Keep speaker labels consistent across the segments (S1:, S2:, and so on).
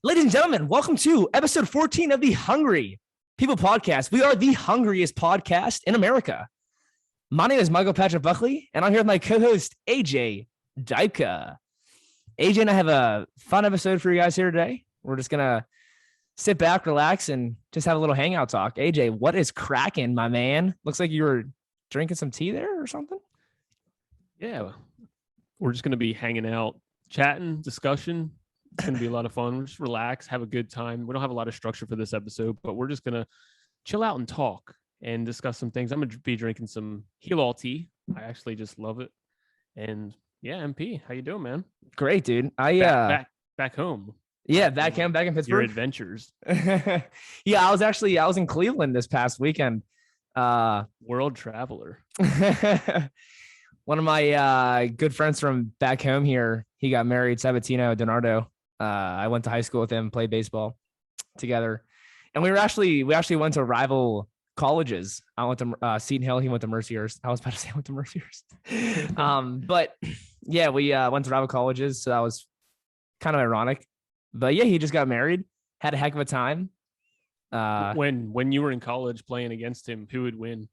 S1: Ladies and gentlemen, welcome to episode 14 of the Hungry People Podcast. We are the hungriest podcast in America. My name is Michael Patrick Buckley, and I'm here with my co-host, AJ Dybka. AJ and I have a fun episode for you guys here today. We're just going to sit back, relax, and just have a little hangout talk. AJ, what is cracking, my man? Looks like you were drinking some tea there or something.
S2: Yeah, we're just going to be hanging out, chatting, discussion. It's going to be a lot of fun. We'll just relax, have a good time. We don't have a lot of structure for this episode, but we're just going to chill out and talk and discuss some things. I'm going to be drinking some Heel tea. I actually just love it. And yeah, MP, how you doing, man?
S1: Great, dude.
S2: Back home.
S1: Yeah, back in Pittsburgh.
S2: Your adventures.
S1: Yeah, I was in Cleveland this past weekend.
S2: World traveler.
S1: One of my good friends from back home here, he got married, Sabatino Donardo. I went to high school with him, played baseball together. And we actually went to rival colleges. I went to Seton Hill. He went to Mercyhurst. I was about to say I went to Mercyhurst. But yeah, we went to rival colleges. So that was kind of ironic. But yeah, he just got married, had a heck of a time.
S2: When you were in college playing against him, who would win?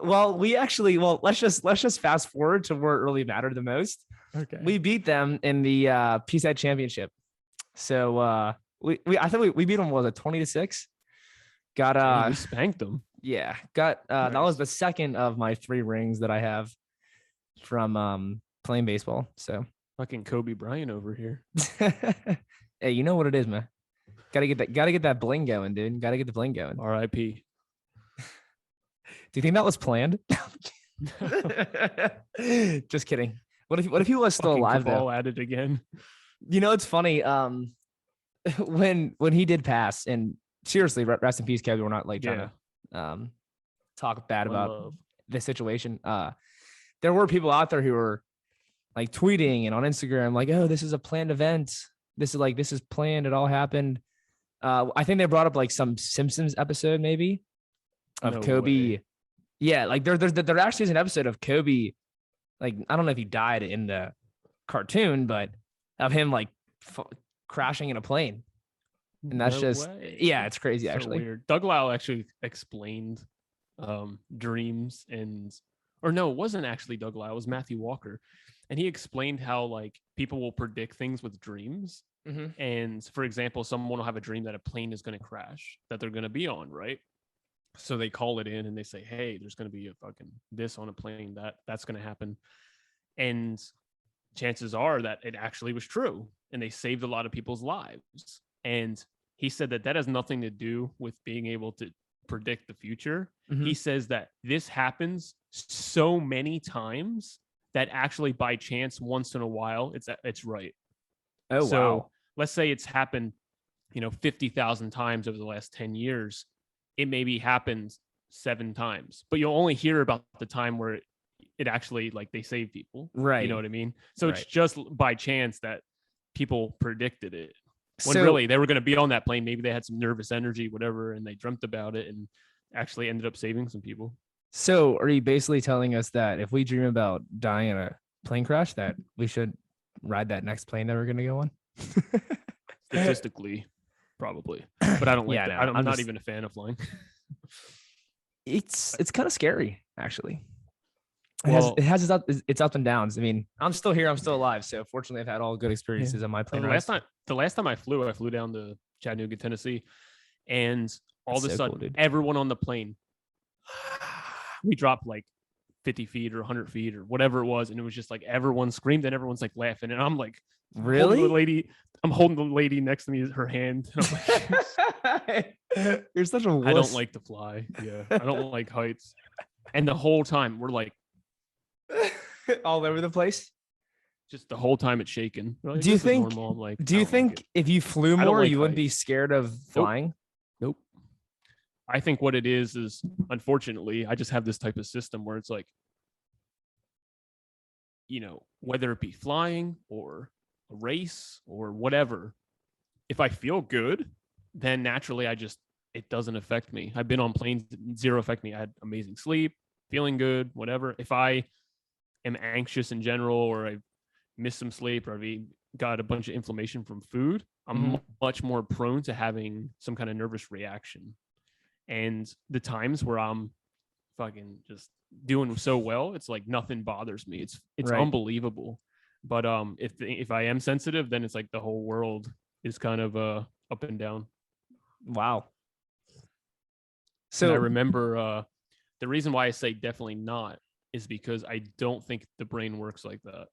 S1: Well, let's just fast forward to where it really mattered the most.
S2: Okay.
S1: We beat them in the PSAT championship. So I think we beat them, was it 20-6?
S2: We spanked them.
S1: Yeah.
S2: Nice.
S1: That was the second of my 3 rings that I have from playing baseball. So
S2: fucking Kobe Bryant over here.
S1: Hey, you know what it is, man. Gotta get that bling going, dude. Gotta get the bling going.
S2: R.I.P.
S1: Do you think that was planned? Just kidding. What if he was still alive though?
S2: At it again.
S1: You know, it's funny. When he did pass, and seriously, rest in peace, Kevin. We're not like trying to talk bad about the situation. There were people out there who were like tweeting and on Instagram, like, "Oh, this is a planned event. This is planned. It all happened." I think they brought up like some Simpsons episode maybe of Kobe.
S2: Way.
S1: Yeah, like there actually is an episode of Kobe. Like, I don't know if he died in the cartoon, but of him like crashing in a plane. And that's it's crazy. So actually,
S2: weird. Doug Lau actually explained dreams or no, it wasn't actually Doug Lau. It was Matthew Walker. And he explained how like people will predict things with dreams. Mm-hmm. And for example, someone will have a dream that a plane is going to crash that they're going to be on, right? So they call it in and they say, hey, there's going to be a fucking this on a plane that's going to happen. And chances are that it actually was true. And they saved a lot of people's lives. And he said that has nothing to do with being able to predict the future. Mm-hmm. He says that this happens so many times that actually by chance, once in a while, it's right.
S1: Oh,
S2: so
S1: wow.
S2: Let's say it's happened, 50,000 times over the last 10 years. It maybe happens 7 times, but you'll only hear about the time where it actually like they save people.
S1: Right.
S2: You know what I mean? So It's just by chance that people predicted it. When
S1: so,
S2: really they were going to be on that plane. Maybe they had some nervous energy, whatever, and they dreamt about it and actually ended up saving some people.
S1: So are you basically telling us that if we dream about dying in a plane crash, that we should ride that next plane that we're going to go on?
S2: Statistically, probably. But I don't like that. I'm not even a fan of flying.
S1: It's kind of scary, actually.
S2: It
S1: has its ups and downs. I mean, I'm still here. I'm still alive. So fortunately, I've had all good experiences on my plane.
S2: The last time I flew down to Chattanooga, Tennessee, and all of a sudden,
S1: cool,
S2: everyone on the plane, we dropped like 50 feet or 100 feet or whatever it was, and it was just like everyone screamed and everyone's like laughing, and I'm like,
S1: really?
S2: I'm holding the lady next to me, her hand. And I'm
S1: like, you're such a wuss.
S2: I don't like to fly. Yeah, I don't like heights. And the whole time we're like
S1: all over the place.
S2: Just the whole time it's shaking. Like,
S1: do you think? If you flew more, you wouldn't be scared of flying?
S2: Nope. I think what it is unfortunately, I just have this type of system where it's like, whether it be flying or a race or whatever, if I feel good, then naturally it doesn't affect me. I've been on planes, zero affect me. I had amazing sleep, feeling good, whatever. If I am anxious in general, or I missed some sleep or I've got a bunch of inflammation from food, I'm much more prone to having some kind of nervous reaction. And the times where I'm fucking just doing so well, it's like nothing bothers me. It's
S1: Right.
S2: unbelievable. But if I am sensitive, then it's like the whole world is kind of up and down.
S1: Wow.
S2: And I
S1: So
S2: remember the reason why I say definitely not is because I don't think the brain works like that.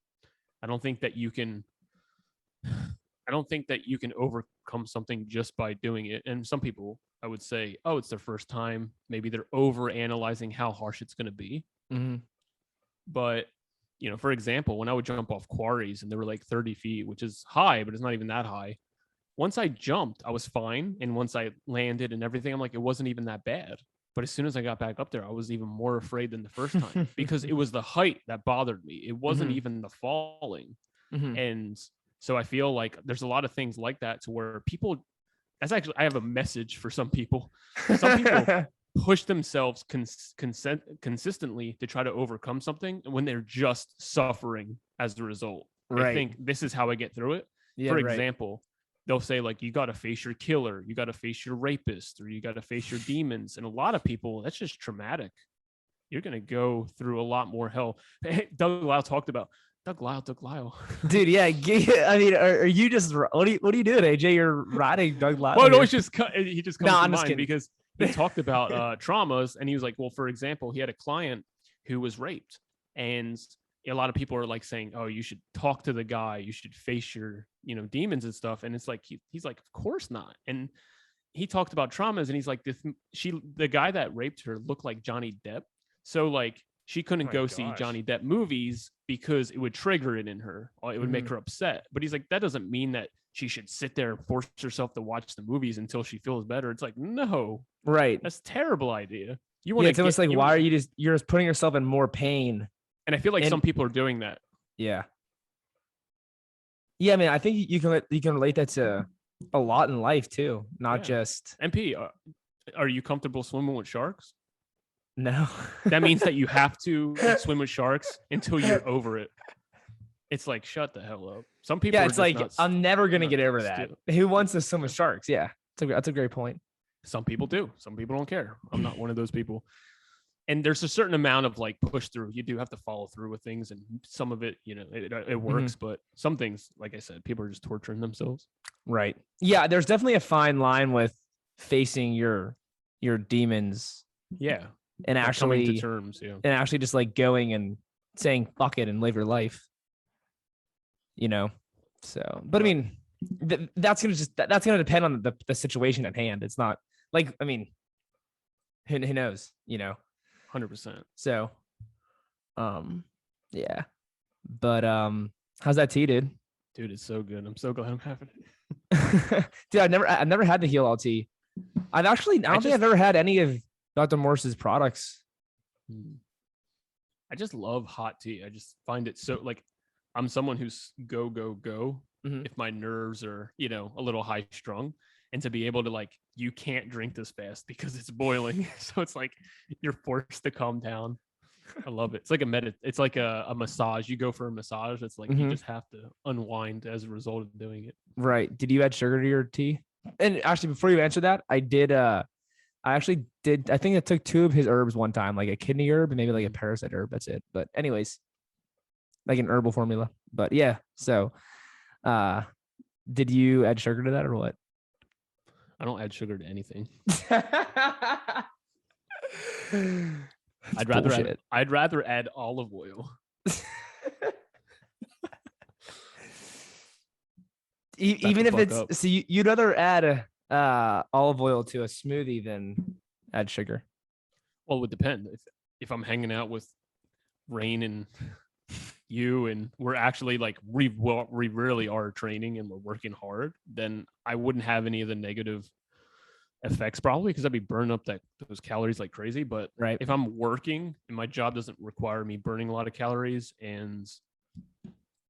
S2: I don't think that you can overcome something just by doing it. And some people, I would say, oh, it's their first time. Maybe they're over analyzing how harsh it's going to be. But, for example, when I would jump off quarries and they were like 30 feet, which is high, but it's not even that high. Once I jumped, I was fine. And once I landed and everything, I'm like, it wasn't even that bad. But as soon as I got back up there, I was even more afraid than the first time because it was the height that bothered me. It wasn't even the falling. And so I feel like there's a lot of things like that to where people, I have a message for some people. Some people push themselves consistently to try to overcome something when they're just suffering as the result.
S1: Right.
S2: I think this is how I get through it.
S1: Yeah,
S2: for example, they'll say like, you got to face your killer, you got to face your rapist, or you got to face your demons. And a lot of people, that's just traumatic. You're going to go through a lot more hell. Doug Lyle talked about Doug Lyle.
S1: Dude, yeah. I mean, are you just what are you doing, AJ? You're riding Doug Lyle.
S2: Well, no, he just comes to mind
S1: kidding.
S2: because he talked about traumas, and he was like, well, for example, he had a client who was raped, and a lot of people are like saying, oh, you should talk to the guy, you should face your demons and stuff. And it's like he's like, of course not. And he talked about traumas, and he's like, the guy that raped her looked like Johnny Depp, so like she couldn't go see Johnny Depp movies because it would trigger it in her, or it would make her upset. But he's like, that doesn't mean that she should sit there and force herself to watch the movies until she feels better. It's like, no,
S1: right,
S2: that's a terrible idea.
S1: It's almost like, why are you're just putting yourself in more pain?
S2: And I feel like some people are doing that.
S1: Yeah. I mean, I think you can relate that to a lot in life too, not just
S2: MP. Are you comfortable swimming with sharks?
S1: No.
S2: That means that you have to swim with sharks until you're over it. It's like, shut the hell up. Some people,
S1: it's like, I'm never gonna get over that. Who wants to swim with sharks? Yeah, that's a great point.
S2: Some people do. Some people don't care. I'm not one of those people. And there's a certain amount of like push through. You do have to follow through with things, and some of it, it works. But some things, like I said, people are just torturing themselves.
S1: Right. Yeah. There's definitely a fine line with facing your demons.
S2: Yeah.
S1: And actually
S2: coming to terms. Yeah.
S1: And actually just like going and saying fuck it and live your life. So, but I mean, that's gonna depend on the situation at hand. It's not like, I mean, who knows?
S2: 100%.
S1: So, yeah. But how's that tea, dude?
S2: Dude, it's so good. I'm so glad I'm having it.
S1: Dude, I've never had the Heal All tea. I don't think I've ever had any of Dr. Morse's products.
S2: I just love hot tea. I just find it so, like, I'm someone who's go. If my nerves are, a little high strung, and to be able to like, you can't drink this fast because it's boiling. So it's like, you're forced to calm down. I love it. It's like it's like a massage. You go for a massage. It's like, you just have to unwind as a result of doing it.
S1: Right. Did you add sugar to your tea? And actually, before you answer that, I think I took 2 of his herbs one time, like a kidney herb and maybe like a parasite herb. That's it. But anyways, like an herbal formula. But yeah. So, did you add sugar to that or what?
S2: I don't add sugar to anything. I'd rather add olive oil.
S1: Even if it's so, you'd rather add olive oil to a smoothie than add sugar.
S2: Well, it would depend. If I'm hanging out with Rain and you, and we're actually like we really are training and we're working hard, then I wouldn't have any of the negative effects probably, because I'd be burning up those calories like crazy. But
S1: right,
S2: if I'm working and my job doesn't require me burning a lot of calories and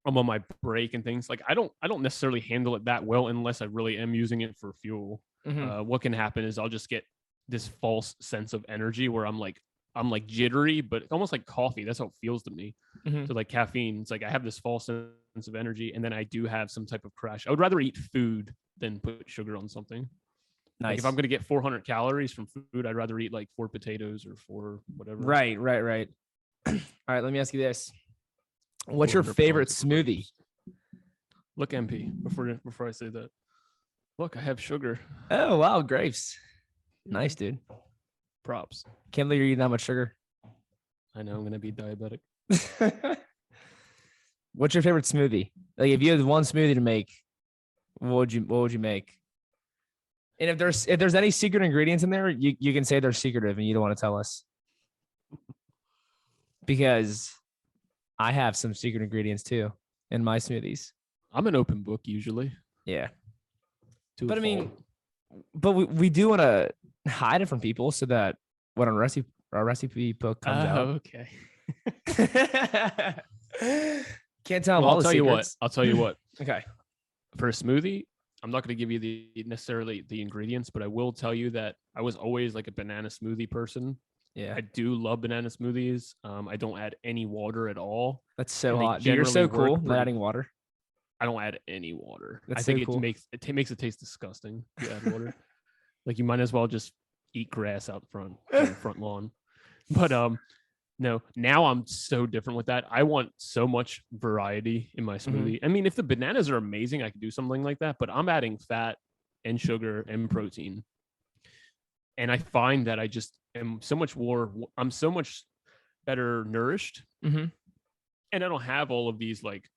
S2: I'm on my break and things, like I don't necessarily handle it that well unless I really am using it for fuel. What can happen is I'll just get this false sense of energy where I'm like I'm like jittery, but almost like coffee. That's how it feels to me.
S1: Mhm.
S2: So like caffeine, it's like I have this false sense of energy, and then I do have some type of crash. I would rather eat food than put sugar on something. Like if
S1: Nice.
S2: I'm gonna get 400 calories from food, I'd rather eat like 4 potatoes or 4 whatever.
S1: Right. All right, let me ask you this. What's your
S2: 400
S1: favorite
S2: pounds of
S1: smoothie?
S2: produce. Look, MP, before I say that. Look, I have sugar.
S1: Oh, wow, grapes. Nice, dude.
S2: Props.
S1: Can't believe you're eating that much sugar.
S2: I know I'm gonna be diabetic.
S1: What's your favorite smoothie? Like if you had one smoothie to make, what would you make? And if there's any secret ingredients in there, you can say they're secretive and you don't want to tell us. Because I have some secret ingredients too in my smoothies.
S2: I'm an open book usually.
S1: Yeah.
S2: To
S1: But
S2: a
S1: I mean,
S2: fault.
S1: but we do want to hide it from people so that when our recipe book comes out.
S2: Okay.
S1: Can't tell them
S2: Well,
S1: all
S2: I'll
S1: the
S2: tell you what.
S1: secrets.
S2: I'll tell you what.
S1: Okay.
S2: For a smoothie, I'm not going to give you the necessarily the ingredients, but I will tell you that I was always like a banana smoothie person.
S1: Yeah.
S2: I do love banana smoothies. I don't add any water at all.
S1: That's so
S2: and they
S1: hot. Dude, you're so
S2: generally work
S1: cool. Not
S2: pretty-
S1: adding water.
S2: I don't add any water.
S1: That's
S2: I think
S1: so cool.
S2: it makes it taste disgusting. If you add water. Like you might as well just eat grass out front on the front lawn. But no, now I'm so different with that. I want so much variety in my smoothie. I mean, if the bananas are amazing, I could do something like that, but I'm adding fat and sugar and protein. And I find that I just am so much more, I'm so much better nourished.
S1: Mm-hmm.
S2: And I don't have all of these like,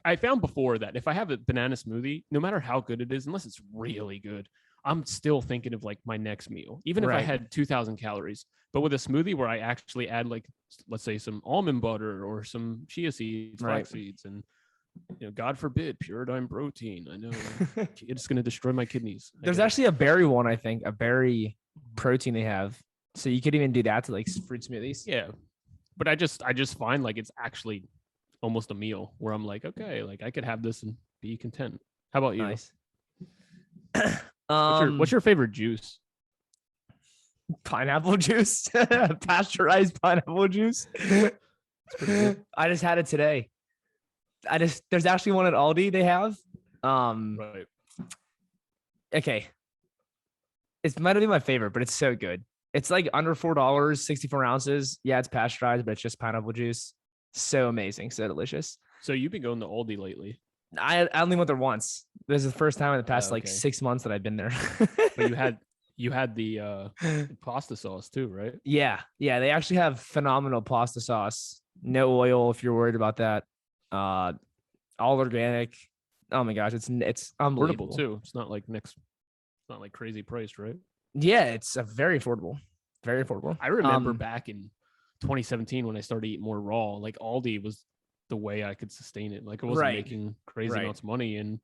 S2: I found before that if I have a banana smoothie, no matter how good it is, unless it's really good, I'm still thinking of like my next meal, even if I
S1: Right.
S2: had 2,000 calories. But with a smoothie where I actually add like, let's say some almond butter or some chia seeds, flax seeds, and God forbid, Pyridine protein. I know it's going to destroy my kidneys.
S1: There's actually a berry one, I think, a berry protein they have. So you could even do that to like fruit smoothies.
S2: Yeah. But I just find like it's actually almost a meal where I'm like, okay, like I could have this and be content. How about you?
S1: Nice.
S2: What's your favorite juice?
S1: Pineapple juice? Pasteurized pineapple juice? I just had it today. There's actually one at Aldi they have.
S2: Right.
S1: Okay. It might not be my favorite, but it's so good. It's like under $4, 64 ounces. Yeah, it's pasteurized, but it's just pineapple juice. So amazing, so delicious.
S2: So you've been going to Aldi lately.
S1: I only went there once. This is the first time in the past like
S2: Okay.
S1: 6 months that I've been there.
S2: But you had the pasta sauce too, right?
S1: Yeah. They actually have phenomenal pasta sauce. No oil if you're worried about that. All organic. Oh my gosh, it's unbelievable
S2: Affordable too. It's not like crazy priced, right?
S1: Yeah, it's a very affordable. Very affordable.
S2: I remember back in 2017 when I started eating more raw, like Aldi was the way I could sustain it. Like I wasn't making crazy amounts of money, and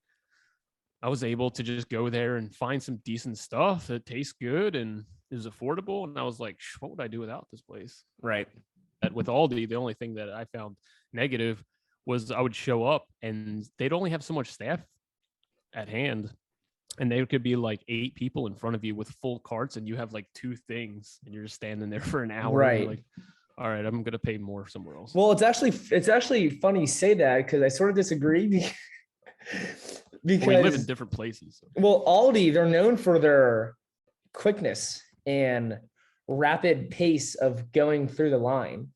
S2: I was able to just go there and find some decent stuff that tastes good and is affordable. And I was like, what would I do without this place?
S1: Right.
S2: That with Aldi, the only thing that I found negative was I would show up and they'd only have so much staff at hand. And there could be like 8 people in front of you with full carts, and you have like 2 things, and you're just standing there for an hour.
S1: Right.
S2: And you're like, all right, I'm gonna pay more somewhere else.
S1: Well, it's actually funny you say that because I sort of disagree because
S2: we live in different places. So.
S1: Well, Aldi, they're known for their quickness and rapid pace of going through the line.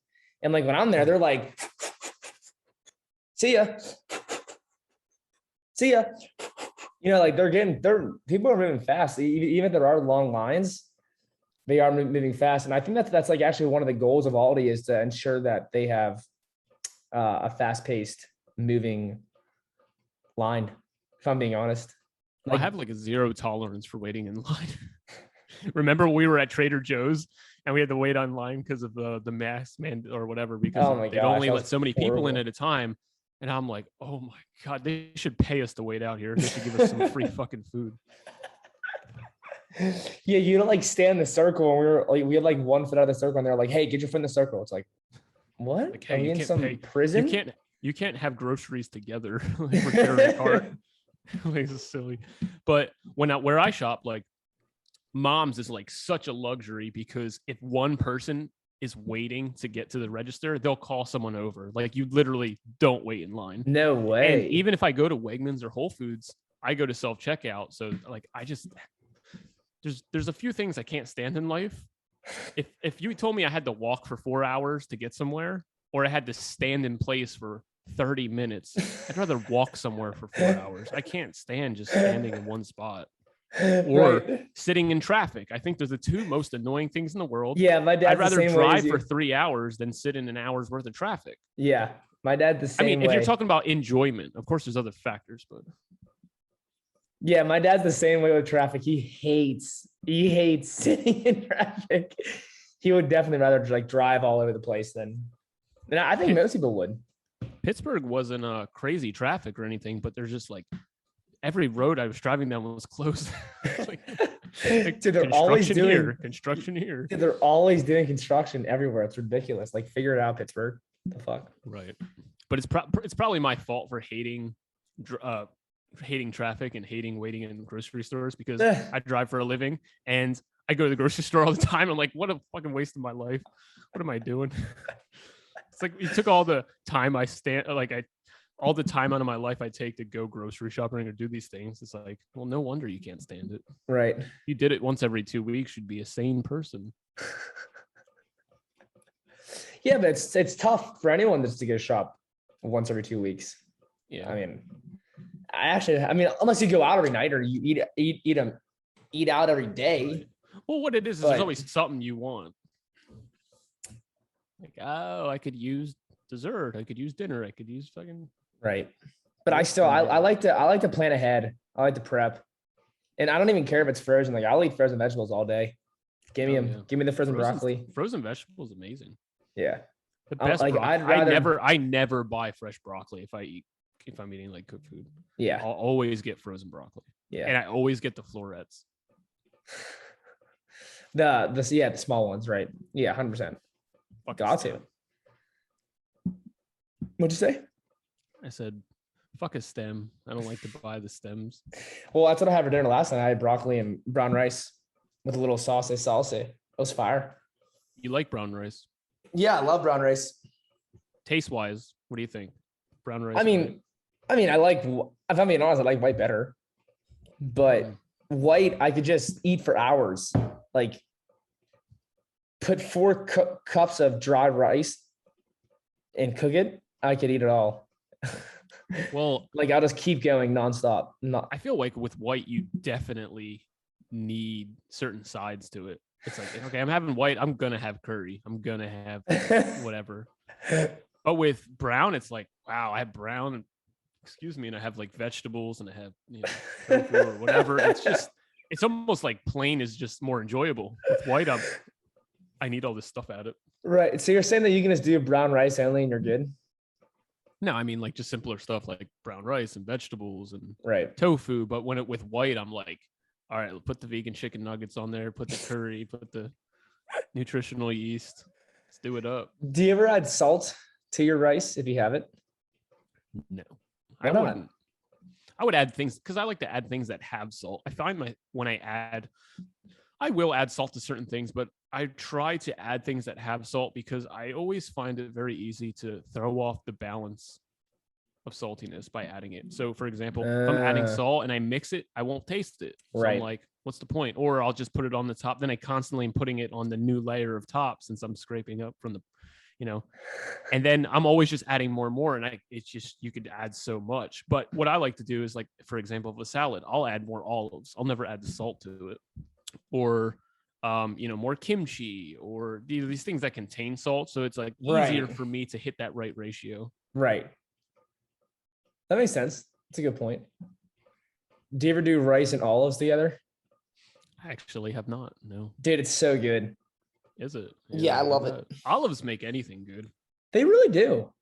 S1: And like when I'm there, they're like, see ya. Like people are moving fast. Even if there are long lines, they are moving fast. And I think that's like actually one of the goals of Aldi is to ensure that they have a fast-paced moving line, if I'm being honest.
S2: I have like a 0 tolerance for waiting in line. Remember we were at Trader Joe's and we had to wait online because of the mask man or whatever, because they'd only let so many people in at a time. And I'm like, oh my God, they should pay us to wait out here. They should give us some free fucking food.
S1: Yeah, you don't like stand in the circle, and we had like 1 foot out of the circle, and they're like, "Hey, get your foot in the circle." It's like, what?
S2: Like, hey,
S1: Are we in some prison?
S2: You can't have groceries together. Like we're sharing a cart. Like, this is silly. But where I shop, like Mom's is like such a luxury because if one person is waiting to get to the register, they'll call someone over. Like, you literally don't wait in line.
S1: No
S2: And
S1: way.
S2: even if I go to Wegmans or Whole Foods, I go to self-checkout. So like, there's a few things I can't stand in life. If you told me I had to walk for 4 hours to get somewhere, or I had to stand in place for 30 minutes, I'd rather walk somewhere for 4 hours. I can't stand just standing in one spot. Or sitting in traffic. I think they're the two most annoying things in the world.
S1: Yeah, my dad's
S2: I'd rather
S1: the same way as
S2: drive for
S1: you.
S2: 3 hours than sit in an hour's worth of traffic.
S1: Yeah, my dad's the same
S2: I mean,
S1: way.
S2: if you're talking about enjoyment, of course there's other factors, but
S1: Yeah, my dad's the same way with traffic. He hates sitting in traffic. He would definitely rather like drive all over the place than. And I think most people would.
S2: Pittsburgh wasn't crazy traffic or anything, but there's just like every road I was driving down was closed. like
S1: Dude, they're always doing
S2: construction here.
S1: Dude, they're always doing construction everywhere. It's ridiculous. Like, figure it out, Pittsburgh. The fuck.
S2: Right, but it's probably my fault for hating traffic and hating waiting in grocery stores because I drive for a living and I go to the grocery store all the time. I'm like, what a fucking waste of my life. What am I doing? It's like you took all the time all the time out of my life I take to go grocery shopping or do these things. It's like, well, no wonder you can't stand it.
S1: Right.
S2: You did it once every 2 weeks, you'd be a sane person.
S1: Yeah, but it's tough for anyone just to go shop once every 2 weeks.
S2: Yeah.
S1: I mean, unless you go out every night or you eat out every day.
S2: Right. Well, what it is there's always something you want. Like, oh, I could use dessert. I could use dinner. I could use fucking.
S1: Right. But I like to plan ahead. I like to prep. And I don't even care if it's frozen. Like, I'll eat frozen vegetables all day. Give me the frozen broccoli.
S2: Frozen vegetables, amazing.
S1: Yeah.
S2: The best I never buy fresh broccoli if I'm eating like cooked food.
S1: Yeah.
S2: I'll always get frozen broccoli.
S1: Yeah.
S2: And I always get the florets.
S1: The small ones, right? Yeah, 100%. Got to. What'd you say?
S2: I said, fuck a stem. I don't like to buy the stems.
S1: Well, that's what I had for dinner last night. I had broccoli and brown rice with a little salsa. It was fire.
S2: You like brown rice?
S1: Yeah, I love brown rice.
S2: Taste wise, what do you think? Brown rice.
S1: I mean, I like, if I'm being honest, I like white better. But white, I could just eat for hours. Like, put 4 cups of dry rice and cook it. I could eat it all.
S2: Well,
S1: like, I'll just keep going nonstop.
S2: I feel like with white, you definitely need certain sides to it. It's like, okay, I'm having white. I'm going to have curry. I'm going to have whatever. But with brown, it's like, wow, I have brown and and I have like vegetables and I have, tofu or whatever. It's almost like plain is just more enjoyable. With white, I need all this stuff out of it.
S1: Right. So you're saying that you can just do brown rice only and you're good?
S2: No, I mean like just simpler stuff like brown rice and vegetables and
S1: tofu.
S2: But with white, I'm like, all right, put the vegan chicken nuggets on there, put the curry, put the nutritional yeast. Let's do it up.
S1: Do you ever add salt to your rice if you have it?
S2: No, I wouldn't. I would add things because I like to add things that have salt. I find I will add salt to certain things, but I try to add things that have salt because I always find it very easy to throw off the balance of saltiness by adding it. So, for example, if I'm adding salt and I mix it, I won't taste it. So I'm like, what's the point? Or I'll just put it on the top. Then I constantly am putting it on the new layer of top since I'm scraping up from the, and then I'm always just adding more and more. And it's just, you could add so much. But what I like to do is like, for example, of a salad, I'll add more olives. I'll never add the salt to it. Or, more kimchi or these things that contain salt. So it's like easier for me to hit that right ratio.
S1: Right. That makes sense. That's a good point. Do you ever do rice and olives together?
S2: I actually have not. No.
S1: Dude, it's so good.
S2: Is it?
S1: Yeah, I love it.
S2: Olives make anything good.
S1: They really do.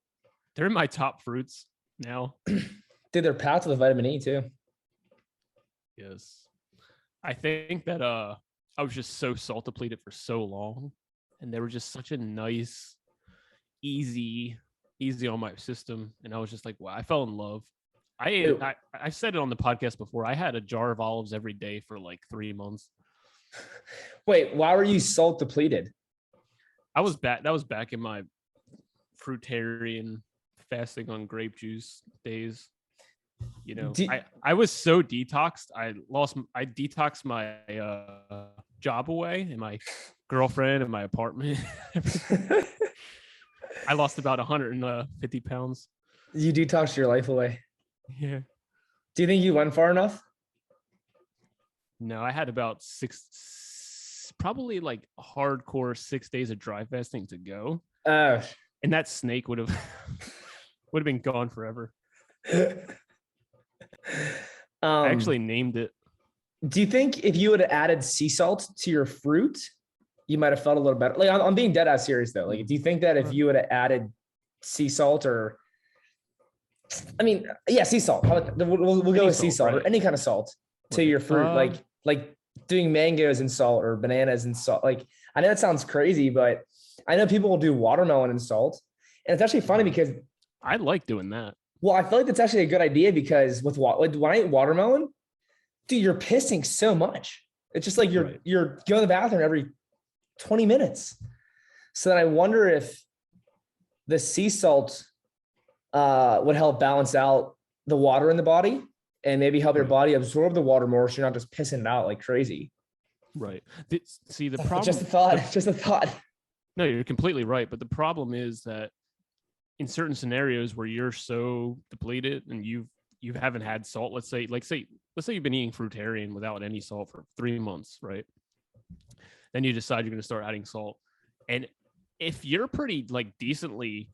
S2: They're in my top fruits now.
S1: Dude, they're packed with vitamin E too.
S2: Yes. I think that I was just so salt depleted for so long, and they were just such a nice, easy on my system, and I was just like, wow, I fell in love. I said it on the podcast before. I had a jar of olives every day for like 3 months.
S1: Wait, why were you salt depleted?
S2: I was back. That was back in my fruitarian fasting on grape juice days. You know,
S1: Do,
S2: I was so detoxed. I detoxed my job away and my girlfriend and my apartment. I lost about 150 pounds.
S1: you detoxed your life away.
S2: Yeah.
S1: Do you think you went far enough?
S2: No, I had about probably like hardcore 6 days of dry fasting to go.
S1: Oh.
S2: And that snake would have been gone forever. I actually named it.
S1: Do you think if you would have added sea salt to your fruit, you might have felt a little better? Like, I'm being dead ass serious though. Like, do you think that if you would have added sea salt or, I mean, yeah, sea salt. We'll go with sea salt, right? Or any kind of salt to your fruit, like doing mangoes and salt or bananas and salt. Like, I know that sounds crazy, but I know people will do watermelon and salt, and it's actually funny because
S2: I like doing that.
S1: Well, I feel like that's actually a good idea because when I eat watermelon, dude, you're pissing so much. It's just like you're going to the bathroom every 20 minutes. So then I wonder if the sea salt would help balance out the water in the body and maybe help your body absorb the water more so you're not just pissing it out like crazy.
S2: Right. See, the problem...
S1: Just a thought.
S2: No, you're completely right. But the problem is that in certain scenarios where you're so depleted and you haven't had salt, let's say you've been eating fruitarian without any salt for 3 months, right? Then you decide you're going to start adding salt. And if you're pretty like decently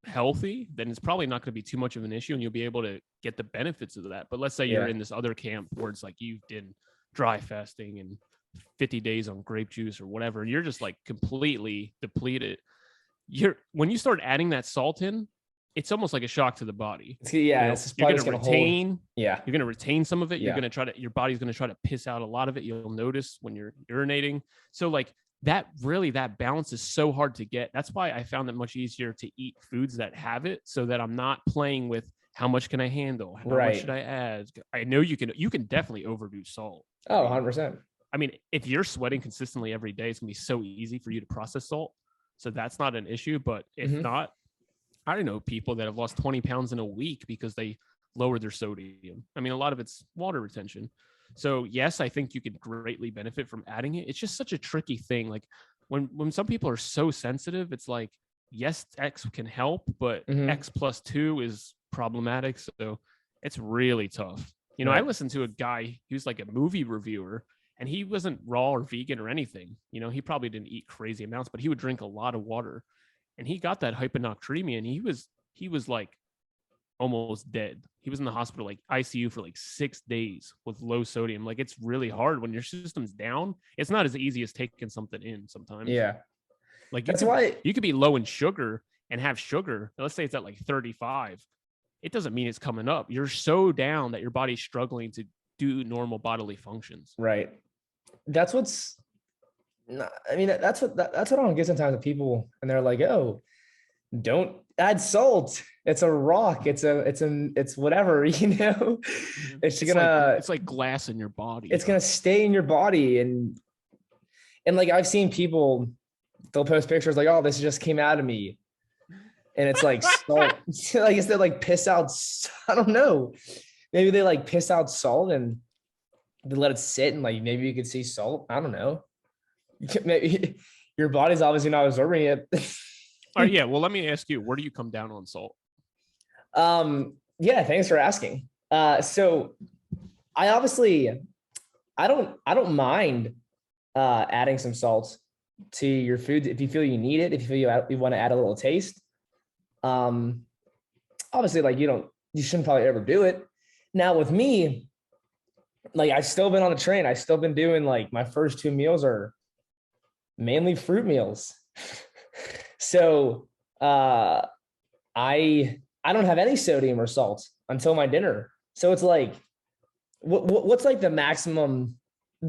S2: healthy, then it's probably not going to be too much of an issue and you'll be able to get the benefits of that. But let's say you're in this other camp where it's like you've done dry fasting and 50 days on grape juice or whatever, and you're just like completely depleted. When you start adding that salt in, it's almost like a shock to the body.
S1: Yeah,
S2: you're going to retain.
S1: You're
S2: going to retain some of it. You're going to your body's going to try to piss out a lot of it. You'll notice when you're urinating. So like that balance is so hard to get. That's why I found it much easier to eat foods that have it, so that I'm not playing with how much can I handle, how much should I add. I know you can definitely overdo salt.
S1: Oh, 100%.
S2: I mean, if you're sweating consistently every day, it's gonna be so easy for you to process salt. So that's not an issue. But if not, I don't know people that have lost 20 pounds in a week because they lowered their sodium. I mean, a lot of it's water retention. So yes, I think you could greatly benefit from adding it. It's just such a tricky thing. Like when some people are so sensitive, it's like, yes, X can help, but X plus 2 is problematic. So it's really tough. You know, I listened to a guy, he was like a movie reviewer, and he wasn't raw or vegan or anything. You know, he probably didn't eat crazy amounts, but he would drink a lot of water. And he got that hyponatremia, and he was like almost dead. He was in the hospital, like ICU for like 6 days with low sodium. Like it's really hard when your system's down. It's not as easy as taking something in sometimes.
S1: Yeah.
S2: Like why you could be low in sugar and have sugar. Let's say it's at like 35. It doesn't mean it's coming up. You're so down that your body's struggling to do normal bodily functions.
S1: Right. That's what's, I mean, that's what I don't get sometimes with people, and they're like, oh, don't add salt. It's a rock. It's whatever, you know, it's
S2: like glass in your body.
S1: It's going to stay in your body. And like, I've seen people, they'll post pictures like, oh, this just came out of me. And it's like salt. I guess they like piss out. I don't know. Maybe they like piss out salt and they let it sit, and like maybe you could see salt. I don't know. Maybe your body's obviously not absorbing it.
S2: All right, yeah. Well, let me ask you, where do you come down on salt?
S1: Yeah, thanks for asking. So I don't mind adding some salt to your food if you feel you need it, if you feel you want to add a little taste. Obviously, like you shouldn't probably ever do it. Now with me, like I've still been on the train. I've still been doing like my first 2 meals are mainly fruit meals. So I don't have any sodium or salt until my dinner. So it's like, what's like the maximum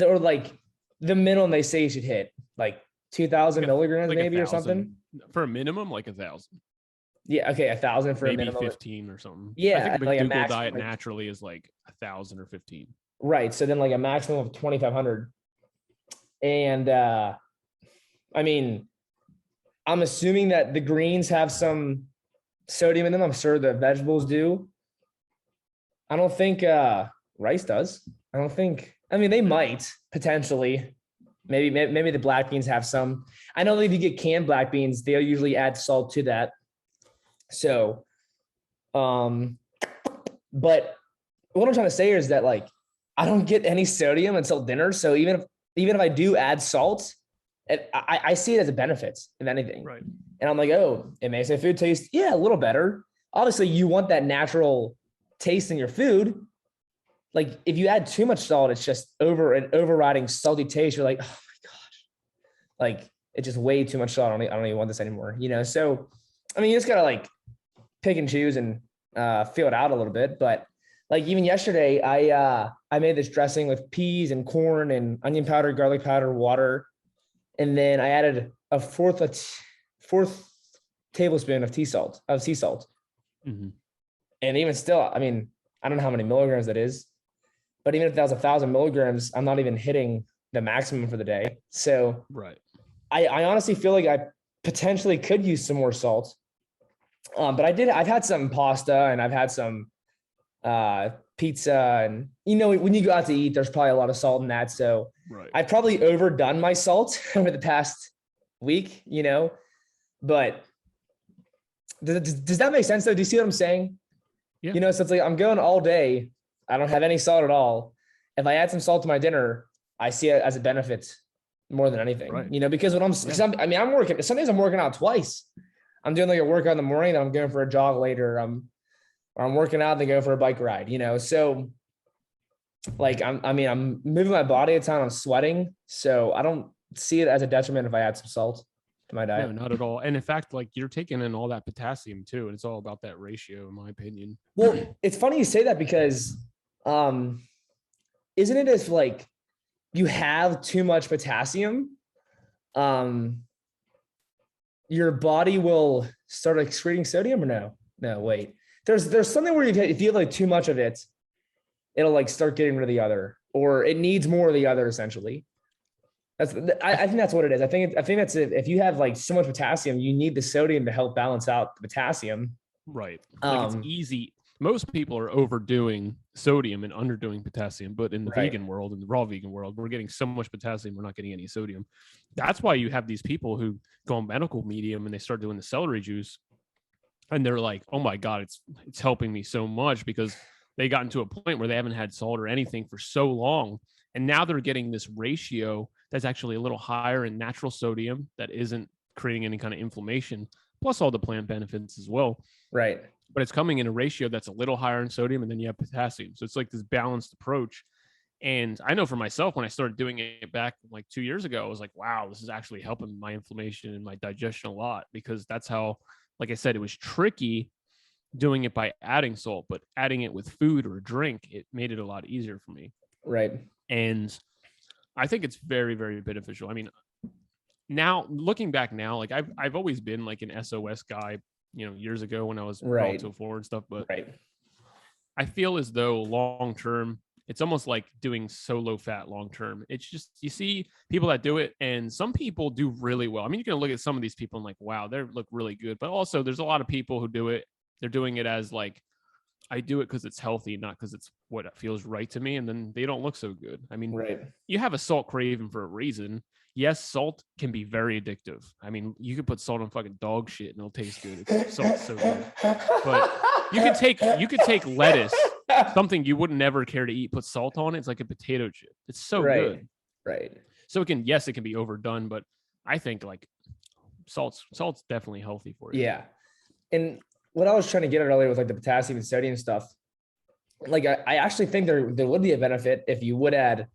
S1: or like the minimum they say you should hit? Like 2,000 milligrams like maybe 1,000. Or something?
S2: For a minimum, like 1,000.
S1: Yeah, okay, 1,000 for
S2: maybe
S1: a minimum.
S2: 15 or something.
S1: Yeah,
S2: I think
S1: like
S2: a Google diet naturally is like 1,000 or 15.
S1: Right. So then like a maximum of 2,500. And I mean, I'm assuming that the greens have some sodium in them. I'm sure the vegetables do. I don't think rice does. I don't think. I mean, they might potentially. Maybe the black beans have some. I know that if you get canned black beans, they'll usually add salt to that. So, but what I'm trying to say is that like I don't get any sodium until dinner. So even if I do add salt, I see it as a benefit, if anything.
S2: Right.
S1: And I'm like, oh, it makes my food taste, a little better. Obviously, you want that natural taste in your food. Like if you add too much salt, it's just overriding salty taste. You're like, oh my gosh, like it's just way too much salt. I don't even want this anymore. So I mean, you just gotta like pick and choose and feel it out a little bit. But like even yesterday, I made this dressing with peas and corn and onion powder, garlic powder, water, and then I added a fourth tablespoon of sea salt.
S2: Mm-hmm.
S1: And even still, I mean, I don't know how many milligrams that is, but even if that was 1,000 milligrams, I'm not even hitting the maximum for the day. So
S2: right.
S1: I honestly feel like I potentially could use some more salt. But I've had some pasta and I've had some pizza, and when you go out to eat, there's probably a lot of salt in that. So
S2: right.
S1: I've probably overdone my salt over the past week, but does that make sense though? Do you see what I'm saying?
S2: Yeah.
S1: So it's like I'm going all day. I don't have any salt at all. If I add some salt to my dinner, I see it as a benefit more than anything,
S2: right.
S1: Because I'm working, some days I'm working out twice. I'm doing like a workout in the morning, then I'm going for a jog later. I'm working out, then go for a bike ride, So like, I'm moving my body a ton. I'm sweating. So I don't see it as a detriment if I add some salt to my diet.
S2: No, not at all. And in fact, like you're taking in all that potassium too. And it's all about that ratio, in my opinion.
S1: Well, it's funny you say that because, isn't it if like you have too much potassium, your body will start excreting sodium, or no, wait, there's something where if you have like too much of it, it'll like start getting rid of the other, or it needs more of the other essentially. I think that's what it is. I think that's it. If you have like so much potassium, you need the sodium to help balance out the potassium.
S2: Right. Like it's easy. Most people are overdoing sodium and underdoing potassium, but in the vegan world, in the raw vegan world, we're getting so much potassium, we're not getting any sodium. That's why you have these people who go on medical medium and they start doing the celery juice, and they're like, "Oh my God, it's helping me so much," because they got into a point where they haven't had salt or anything for so long, and now they're getting this ratio that's actually a little higher in natural sodium that isn't creating any kind of inflammation, plus all the plant benefits as well.
S1: Right.
S2: But it's coming in a ratio that's a little higher in sodium, and then you have potassium. So it's like this balanced approach. And I know for myself, when I started doing it back like 2 years ago, I was like, wow, this is actually helping my inflammation and my digestion a lot, because that's how, like I said, it was tricky doing it by adding salt, but adding it with food or a drink, it made it a lot easier for me.
S1: Right.
S2: And I think it's very, very beneficial. I mean, now looking back now, like I've always been like an SOS guy, years ago when I was
S1: right.
S2: 4 and stuff, but
S1: right.
S2: I feel as though long term, it's almost like doing solo fat long term. It's just, you see people that do it, and some people do really well. I mean, you can look at some of these people and like, wow, they look really good. But also there's a lot of people who do it. They're doing it as like, I do it because it's healthy, not because it's what feels right to me. And then they don't look so good. I mean, you have a salt craving for a reason. Yes, salt can be very addictive. I mean, you could put salt on fucking dog shit and it'll taste good. Salt's so good. But you could take lettuce, something you wouldn't never care to eat, put salt on it. It's like a potato chip. It's so good.
S1: Right.
S2: So it can be overdone, but I think like salt's definitely healthy for you.
S1: Yeah. And what I was trying to get at earlier with like the potassium and sodium stuff, like I actually think there would be a benefit if you would add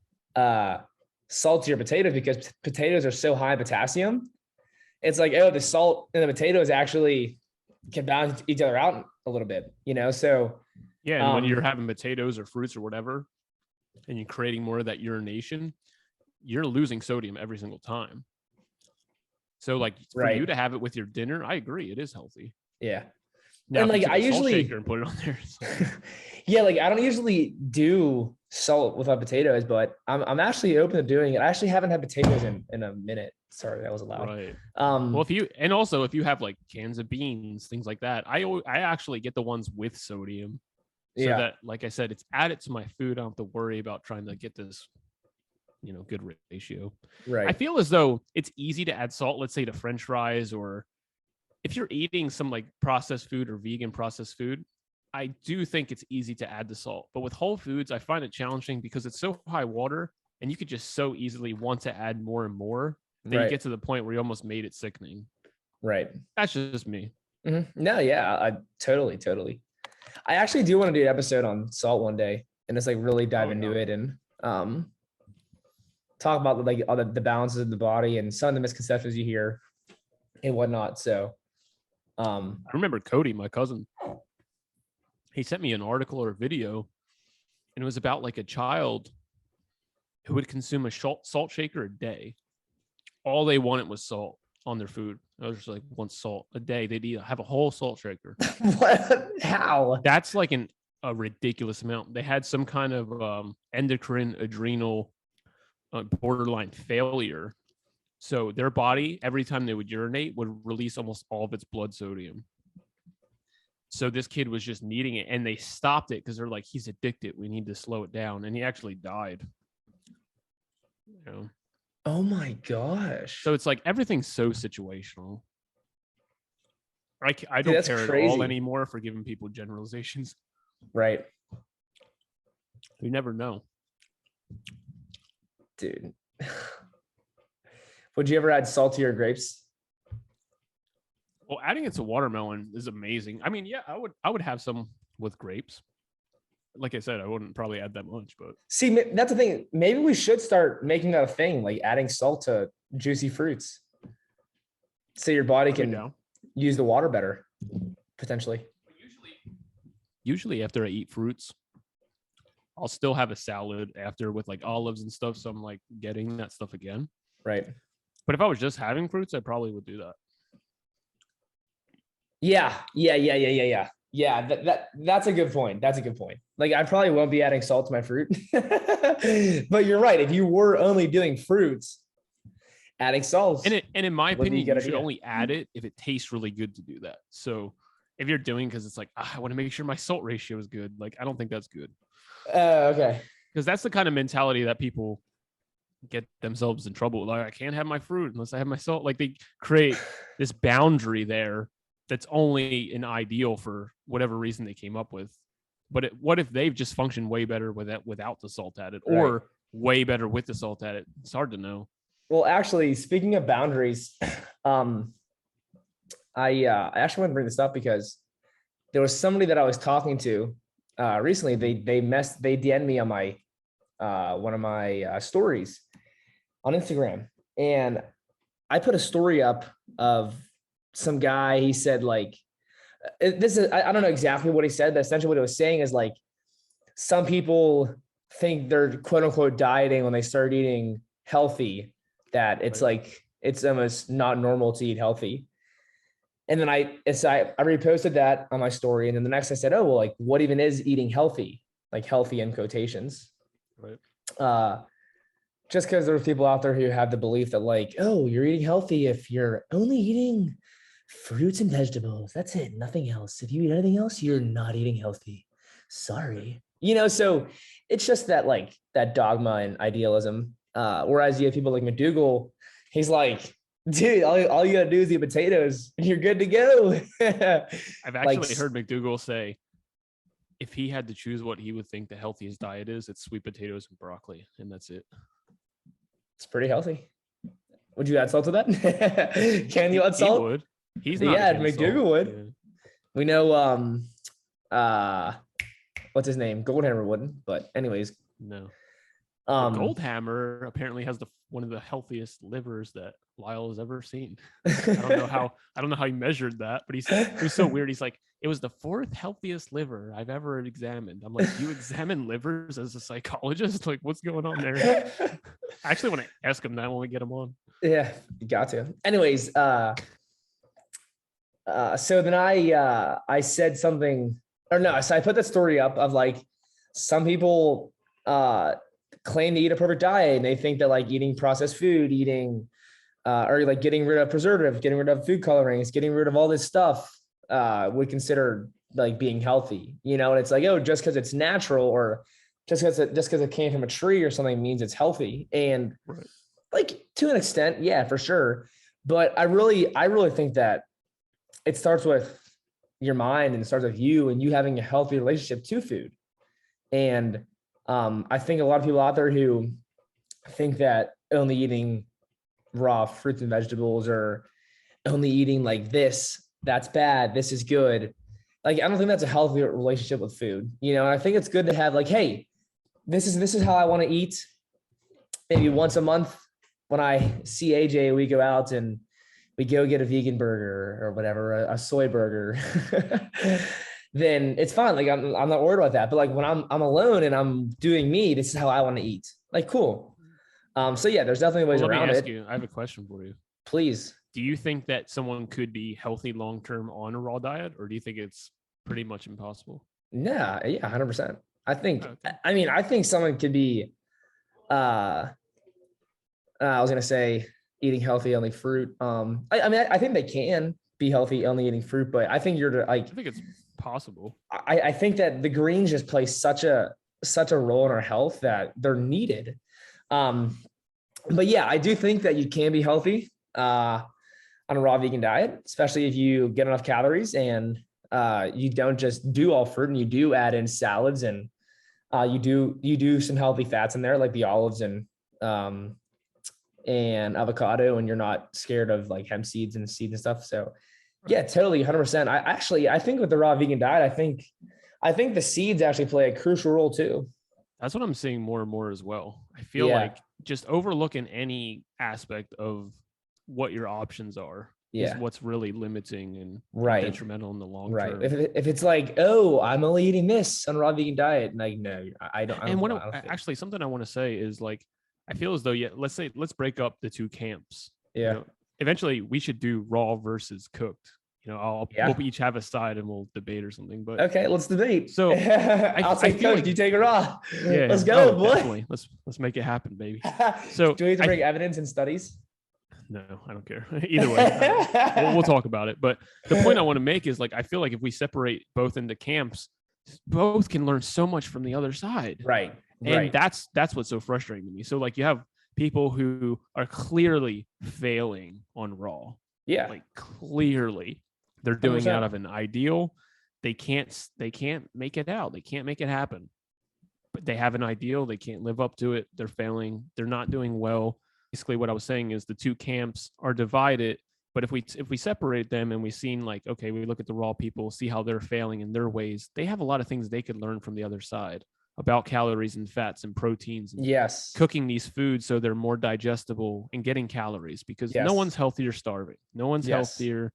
S1: salt to your potatoes, because potatoes are so high in potassium. It's like, the salt in the potatoes actually can balance each other out a little bit, so
S2: yeah. And when you're having potatoes or fruits or whatever, and you're creating more of that urination, you're losing sodium every single time. So like for you to have it with your dinner, I agree, it is healthy.
S1: Yeah.
S2: Now,
S1: And
S2: if you
S1: like
S2: took
S1: I
S2: a salt
S1: usually,
S2: shaker and put it on there, it's like,
S1: yeah, like I don't usually do salt with my potatoes, but I'm actually open to doing it. I actually haven't had potatoes in a minute. Sorry, that was loud.
S2: right. Well, if you have like cans of beans, things like that, I actually get the ones with sodium, so
S1: Yeah,
S2: that, like I said, it's added to my food. I don't have to worry about trying to get this, good ratio. I
S1: right.
S2: feel as though it's easy to add salt, let's say to French fries, or if you're eating some like processed food or vegan processed food, I do think it's easy to add the salt. But with whole foods, I find it challenging because it's so high water and you could just so easily want to add more and more that you
S1: Right.
S2: get to the point where you almost made it sickening.
S1: Right.
S2: That's just me.
S1: No, yeah, I totally. I actually do want to do an episode on salt one day and just like really dive
S2: Oh,
S1: into
S2: yeah.
S1: it and talk about like all the balances of the body and some of the misconceptions you hear and whatnot. So
S2: I remember Cody, my cousin, he sent me an article or a video, and it was about like a child who would consume a salt shaker a day. All they wanted was salt on their food. I was just like, want salt a day. They'd have a whole salt shaker.
S1: what? How?
S2: That's like a ridiculous amount. They had some kind of endocrine adrenal borderline failure. So their body, every time they would urinate, would release almost all of its blood sodium. So this kid was just needing it, and they stopped it because they're like, he's addicted. We need to slow it down. And he actually died.
S1: Oh my gosh.
S2: So it's like everything's so situational. I
S1: Dude,
S2: don't
S1: that's
S2: care at all
S1: crazy.
S2: anymore for giving people generalizations.
S1: Right.
S2: You never know.
S1: Dude. Would you ever add salt to your grapes?
S2: Well, adding it to watermelon is amazing. I mean, yeah, I would have some with grapes. Like I said, I wouldn't probably add that much, but
S1: See, that's the thing. Maybe we should start making that a thing, like adding salt to juicy fruits. So your body can use the water better, potentially.
S2: Usually after I eat fruits, I'll still have a salad after with like olives and stuff. So I'm like getting that stuff again.
S1: Right.
S2: But if I was just having fruits, I probably would do that.
S1: Yeah. Yeah, that's a good point. That's a good point. Like I probably won't be adding salt to my fruit. But you're right. If you were only doing fruits, adding salt.
S2: And in my opinion, you should
S1: idea.
S2: only add it if it tastes really good to do that. So if you're doing because it's like, I want to make sure my salt ratio is good. Like, I don't think that's good.
S1: Okay.
S2: Because that's the kind of mentality that people get themselves in trouble. Like, I can't have my fruit unless I have my salt. Like, they create this boundary there that's only an ideal for whatever reason they came up with. But what if they've just functioned way better without the salt added, or way better with the salt added? It's hard to know.
S1: Well, actually, speaking of boundaries, I actually want to bring this up because there was somebody that I was talking to recently. They DM'd me on my one of my stories on Instagram, and I put a story up of some guy. He said like, this is, I don't know exactly what he said, but essentially what he was saying is like, some people think they're quote unquote dieting when they start eating healthy, that it's like, it's almost not normal to eat healthy. And then I reposted that on my story. And then the next I said, oh, well, like what even is eating healthy? Like healthy in quotations.
S2: Right.
S1: Just because there's people out there who have the belief that like, oh, you're eating healthy if you're only eating fruits and vegetables. That's it. Nothing else. If you eat anything else, you're not eating healthy. Sorry. So it's just that like that dogma and idealism. Whereas you have people like McDougall, he's like, dude, all you gotta do is eat potatoes and you're good to go.
S2: I've actually heard McDougall say if he had to choose what he would think the healthiest diet is, it's sweet potatoes and broccoli, and that's it.
S1: It's pretty healthy. Would you add salt to that? Can you add salt?
S2: He would. He's not.
S1: Yeah, McDougall would. Yeah. We know what's his name? Goldhammer wouldn't, but anyways.
S2: No. Goldhammer apparently has one of the healthiest livers that Lyle has ever seen. I don't know how he measured that, but it was so weird. He's like, it was the 4th healthiest liver I've ever examined. I'm like, you examine livers as a psychologist? Like, what's going on there? I actually want to ask him that when we get him on.
S1: Yeah, you got to. Anyways, So then I said something, or no, so I put that story up of like some people claim to eat a perfect diet and they think that like eating processed food, eating or like getting rid of preservatives, getting rid of food colorings, getting rid of all this stuff would consider like being healthy, you know? And it's like, oh, just because it's natural or just because it came from a tree or something means it's healthy. And
S2: Right.
S1: like to an extent, yeah, for sure. But I really think that it starts with your mind and it starts with you and you having a healthy relationship to food. And I think a lot of people out there who think that only eating raw fruits and vegetables or only eating like this, that's bad, this is good. Like, I don't think that's a healthy relationship with food. You know, I think it's good to have like, hey, this is how I want to eat. Maybe once a month when I see AJ, we go out and we go get a vegan burger or whatever, a soy burger, then it's fine. Like I'm not worried about that. But like when I'm alone and I'm doing me, this is how I want to eat. Like, cool. So yeah, there's definitely ways
S2: Well, let me
S1: around
S2: ask
S1: it.
S2: you, I have a question for you.
S1: Please.
S2: Do you think that someone could be healthy long-term on a raw diet, or do you think it's pretty much impossible?
S1: Yeah, 100%.
S2: Okay.
S1: I think someone could be, uh, I was going to say eating healthy, only fruit. I think they can be healthy, only eating fruit, but I think you're like,
S2: I think it's possible.
S1: I think that the greens just play such a role in our health that they're needed. But yeah, I do think that you can be healthy on a raw vegan diet, especially if you get enough calories and you don't just do all fruit and you do add in salads and you do some healthy fats in there like the olives and avocado, and you're not scared of like hemp seeds and seeds and stuff. So yeah, totally 100%. I think with the raw vegan diet, I think the seeds actually play a crucial role too.
S2: That's what I'm seeing more and more as well. I feel
S1: Yeah.
S2: like just overlooking any aspect of what your options are is
S1: Yeah.
S2: what's really limiting and
S1: Right.
S2: detrimental in the long
S1: Right.
S2: term.
S1: If it's like, oh, I'm only eating this on a raw vegan diet, like no, I don't.
S2: And
S1: I don't think.
S2: actually something I want to say is like, I feel as though, yeah, let's break up the two camps.
S1: Yeah.
S2: You know, eventually we should do raw versus cooked. You know, we'll each have a side and we'll debate or something. But
S1: okay, let's debate.
S2: So
S1: I'll take cooked, like, you take it raw.
S2: Yeah,
S1: let's go, boy.
S2: Definitely. Let's make it happen, baby. So
S1: do we have to bring evidence and studies?
S2: No, I don't care. Either way, we'll talk about it. But the point I want to make is like, I feel like if we separate both into camps, both can learn so much from the other side.
S1: Right.
S2: And that's what's so frustrating to me. So like you have people who are clearly failing on raw.
S1: Yeah.
S2: Like clearly they're doing 100%. Out of an ideal. They can't make it out. They can't make it happen. But they have an ideal. They can't live up to it. They're failing. They're not doing well. Basically what I was saying is the two camps are divided, but if we separate them and we've seen like, okay, we look at the raw people, see how they're failing in their ways, they have a lot of things they could learn from the other side about calories and fats and proteins and cooking these foods so they're more digestible and getting calories, because no one's healthier starving. No one's healthier,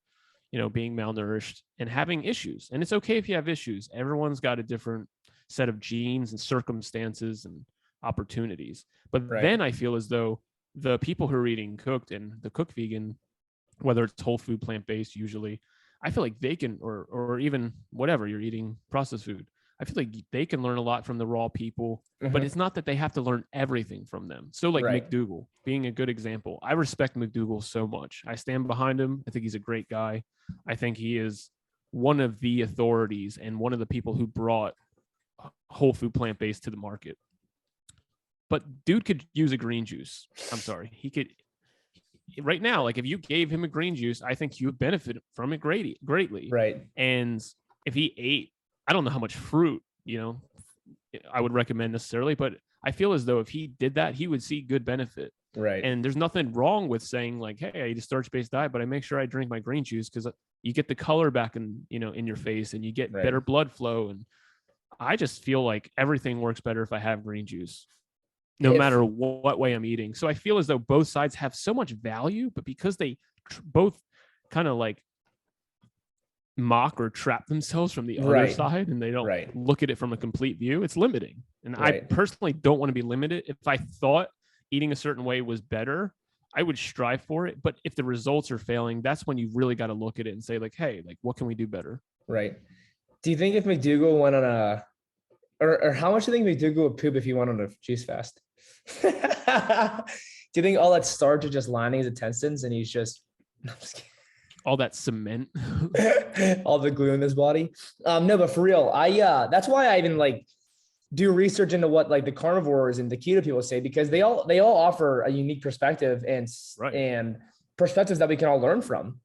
S2: being malnourished and having issues. And it's okay if you have issues. Everyone's got a different set of genes and circumstances and opportunities. But then I feel as though the people who are eating cooked and the cooked vegan, whether it's whole food, plant-based, usually, I feel like they can, or even whatever you're eating, processed food, I feel like they can learn a lot from the raw people, but it's not that they have to learn everything from them. So like McDougall being a good example. I respect McDougall so much. I stand behind him. I think he's a great guy. I think he is one of the authorities and one of the people who brought whole food, plant-based to the market. But dude could use a green juice. I'm sorry. He could right now, like if you gave him a green juice, I think he would benefit from it greatly.
S1: Right.
S2: And if he ate, I don't know how much fruit, I would recommend necessarily, but I feel as though if he did that, he would see good benefit.
S1: Right.
S2: And there's nothing wrong with saying like, hey, I eat a starch-based diet, but I make sure I drink my green juice because you get the color back in your face and you get better blood flow. And I just feel like everything works better if I have green juice, no matter what way I'm eating. So I feel as though both sides have so much value, but because they both kind of like mock or trap themselves from the other side and they don't look at it from a complete view, it's limiting. And I personally don't want to be limited. If I thought eating a certain way was better, I would strive for it. But if the results are failing, that's when you really got to look at it and say like, hey, like what can we do better?
S1: Right. Do you think if McDougal went on a, or how much do you think McDougal would poop if he went on a juice fast? Do you think all that starch is just lining his intestines and he's just, no, I'm just kidding.
S2: All that cement.
S1: All the glue in his body. No, but for real, that's why I even like do research into what like the carnivores and the keto people say, because they all offer a unique perspective and perspectives that we can all learn from.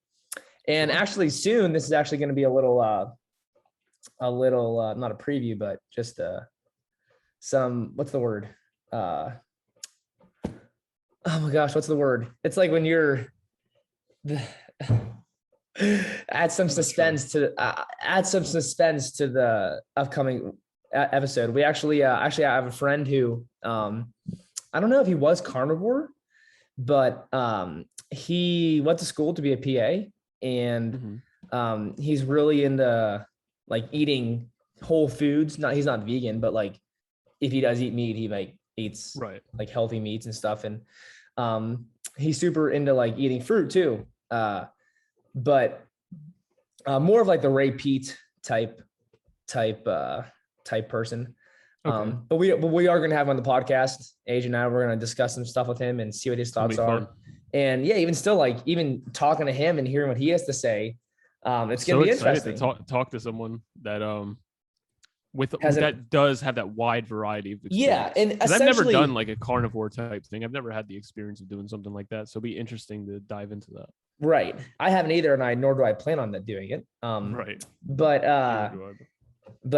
S1: And actually soon, this is actually going to be a little not a preview, but just some, what's the word? Oh my gosh, what's the word? It's like when you're add some suspense to the upcoming episode. We actually I have a friend who I don't know if he was carnivore, but he went to school to be a PA, and he's really into like eating whole foods. He's not vegan, but like if he does eat meat, he like eats like healthy meats and stuff. And he's super into like eating fruit too. But more of like the Ray Pete type person. Okay. But we are going to have him on the podcast. AJ and I, we're going to discuss some stuff with him and see what his thoughts are. Fun. And yeah, even still, like even talking to him and hearing what he has to say, it's going to be interesting.
S2: To talk to someone that that does have that wide variety of experience.
S1: Yeah, and
S2: I've never done like a carnivore type thing. I've never had the experience of doing something like that. So it'd be interesting to dive into that.
S1: Right. I haven't either, nor do I plan on doing it. But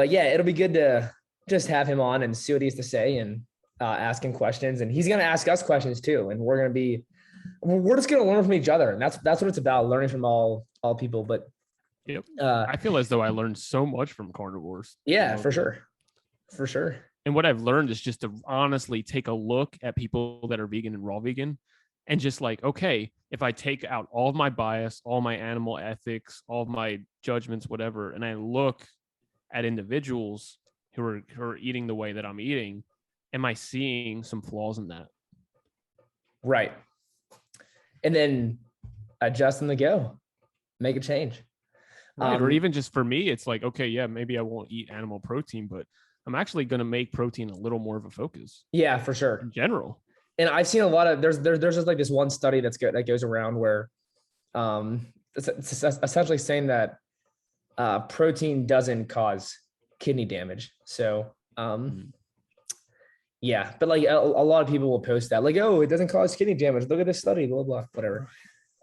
S1: yeah, it'll be good to just have him on and see what he has to say and ask him questions. And he's going to ask us questions too. And we're just going to learn from each other. And that's what it's about, learning from all people. But
S2: yep. I feel as though I learned so much from carnivores.
S1: Yeah, for sure. For sure.
S2: And what I've learned is just to honestly take a look at people that are vegan and raw vegan and just like, okay, if I take out all of my bias, all my animal ethics, all of my judgments, whatever, and I look at individuals who are eating the way that I'm eating, am I seeing some flaws in that?
S1: Right. And then adjust them to go, make a change.
S2: Right. Or even just for me, it's like, okay, yeah, maybe I won't eat animal protein, but I'm actually going to make protein a little more of a focus.
S1: Yeah, for sure.
S2: In general.
S1: And I've seen a lot of, there's just like this one study that goes around where it's essentially saying that protein doesn't cause kidney damage. So yeah, but like a lot of people will post that like, oh, it doesn't cause kidney damage. Look at this study, blah, blah, whatever.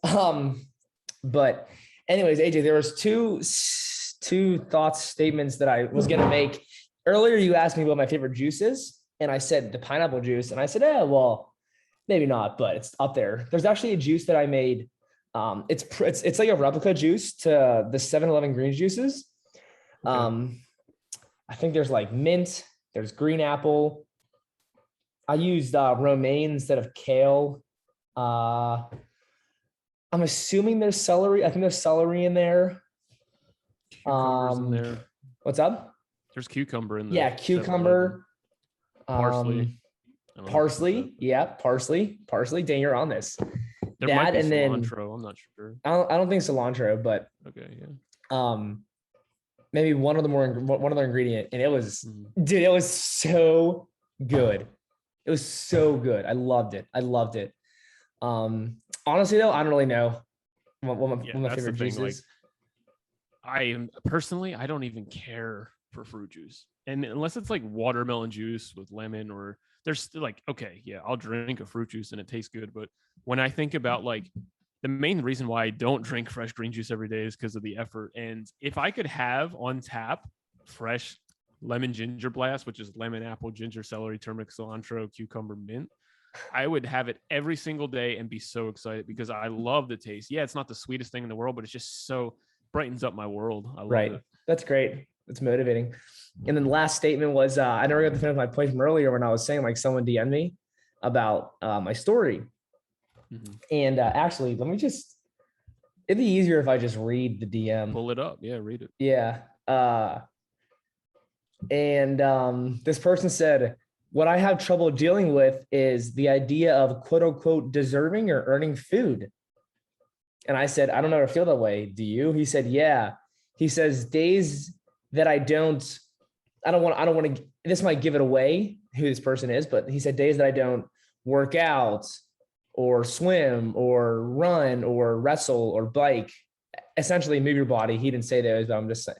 S1: But anyways, AJ, there was two statements that I was going to make earlier. You asked me what my favorite juice is. And I said the pineapple juice, and I said, well, maybe not, but it's up there. There's actually a juice that I made. It's like a replica juice to the 7-Eleven green juices. Okay. I think there's like mint, there's green apple. I used romaine instead of kale. I'm assuming there's celery. I think there's celery in there.
S2: Cucumbers in there.
S1: What's up?
S2: There's cucumber in there.
S1: Yeah, cucumber.
S2: Parsley.
S1: Yeah, parsley. Dang, you're on this.
S2: There might be cilantro. I'm not sure.
S1: I don't think cilantro, but
S2: okay, yeah.
S1: Maybe one other ingredient, and it was, dude, it was so good. It was so good. I loved it. Honestly though, I don't really know what my favorite juice is.
S2: I don't even care for fruit juice. And unless it's like watermelon juice with lemon, or there's still like, okay, yeah, I'll drink a fruit juice and it tastes good. But when I think about like the main reason why I don't drink fresh green juice every day is because of the effort. And if I could have on tap fresh lemon ginger blast, which is lemon, apple, ginger, celery, turmeric, cilantro, cucumber, mint, I would have it every single day and be so excited because I love the taste. Yeah, it's not the sweetest thing in the world, but it's just so brightens up my world. I love it.
S1: That's great. That's motivating. And then the last statement was, I never got to finish my point from earlier when I was saying like someone DM'd me about my story. And actually, it'd be easier if I just read the DM.
S2: Pull it up. Yeah, read it.
S1: Yeah. And this person said, what I have trouble dealing with is the idea of quote unquote deserving or earning food. And I said, I don't ever feel that way. Do you? He said, yeah. He says, days that I don't want to, this might give it away who this person is, but he said days that I don't work out or swim or run or wrestle or bike, essentially move your body. He didn't say those, but I'm just saying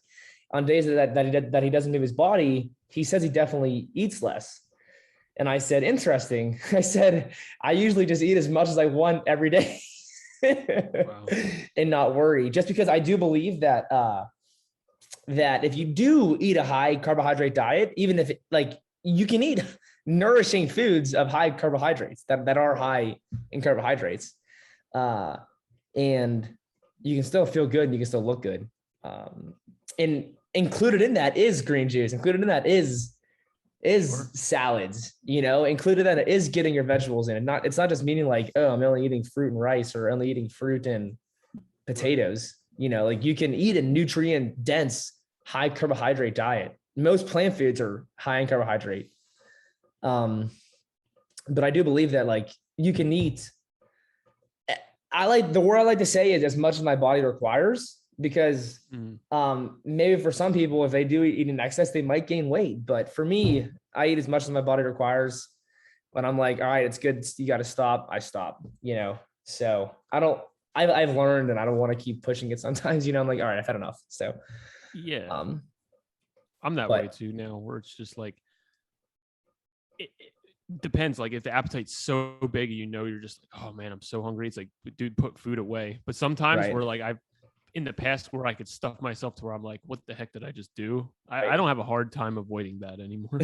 S1: on days that he doesn't move his body, he says he definitely eats less. And I said, interesting. I said, I usually just eat as much as I want every day. Wow. And not worry, just because I do believe that, that if you do eat a high carbohydrate diet, even if you can eat nourishing foods of high carbohydrates that are high in carbohydrates, and you can still feel good and you can still look good. And included in that is green juice. Included in that is sure. Salads, included in that is getting your vegetables in. It's not just meaning like, oh, I'm only eating fruit and rice or only eating fruit and potatoes. You can eat a nutrient dense, high carbohydrate diet. Most plant foods are high in carbohydrate. But I do believe that you can eat. The word I like to say is as much as my body requires, because maybe for some people, if they do eat in excess, they might gain weight. But for me, I eat as much as my body requires. When I'm like, all right, it's good, you got to stop, I stop, so I've learned, and I don't want to keep pushing it sometimes, I'm like, all right, I've had enough. So
S2: yeah, I'm that way too now, where it's just like, it depends. Like if the appetite's so big, you're just like, oh man, I'm so hungry. It's like, dude, put food away. But sometimes where I've in the past where I could stuff myself to where I'm like, what the heck did I just do? I don't have a hard time avoiding that anymore.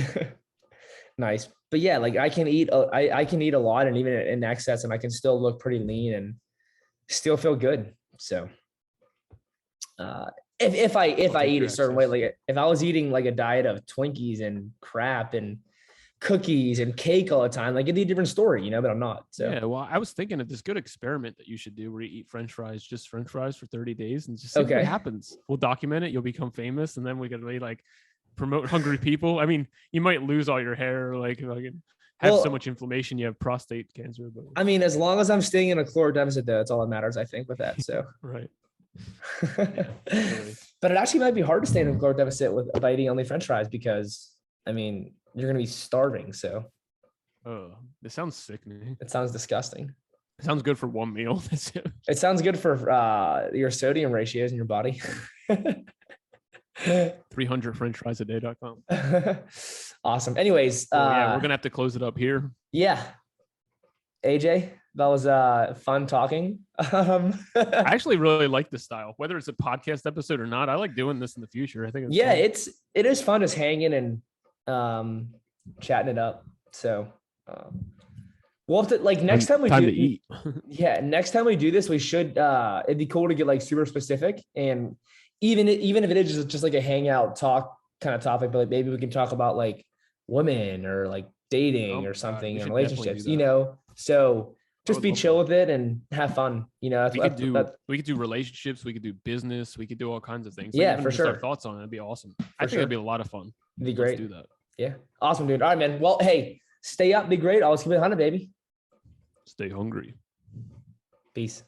S1: Nice. But yeah, I can eat a lot, and even in excess, and I can still look pretty lean and still feel good. So if I eat a certain way, if I was eating a diet of Twinkies and crap and cookies and cake all the time, it'd be a different story, but I'm not. So yeah,
S2: well, I was thinking of this good experiment that you should do where you eat French fries for 30 days and just see what happens. We'll document it. You'll become famous, and then we can really promote hungry people. I mean, you might lose all your hair, have so much inflammation, you have prostate cancer. But
S1: I mean, as long as I'm staying in a caloric deficit, though, that's all that matters, I think, with that. So
S2: right.
S1: Yeah, totally. But it actually might be hard to stay in a caloric deficit by eating only French fries, because I mean, you're going to be starving. So,
S2: oh, this sounds sickening.
S1: It sounds disgusting.
S2: It sounds good for one meal. That's it.
S1: It sounds good for your sodium ratios in your body.
S2: 300 frenchfriesaday.com.
S1: Awesome. Anyways,
S2: yeah, we're going to have to close it up here.
S1: Yeah. AJ, that was fun talking.
S2: I actually really like this style, whether it's a podcast episode or not. I like doing this in the future. I think it's
S1: fun. It is fun just hanging and chatting it up. So we'll have to next time we
S2: time
S1: do
S2: to eat.
S1: Yeah, next time we do this, we should it'd be cool to get super specific, and even if it is just a hangout talk kind of topic, but maybe we can talk about women or dating or something, and relationships, so just be chill with it and have fun. We could
S2: do relationships, we could do business, we could do all kinds of things.
S1: Yeah, for sure.
S2: Our thoughts on it. It'd be awesome. I think it'd be a lot of fun.
S1: It'd be great.
S2: Let's do that.
S1: Yeah. Awesome, dude. All right, man. Well, hey, stay up, be great. Always keep it 100, baby.
S2: Stay hungry.
S1: Peace.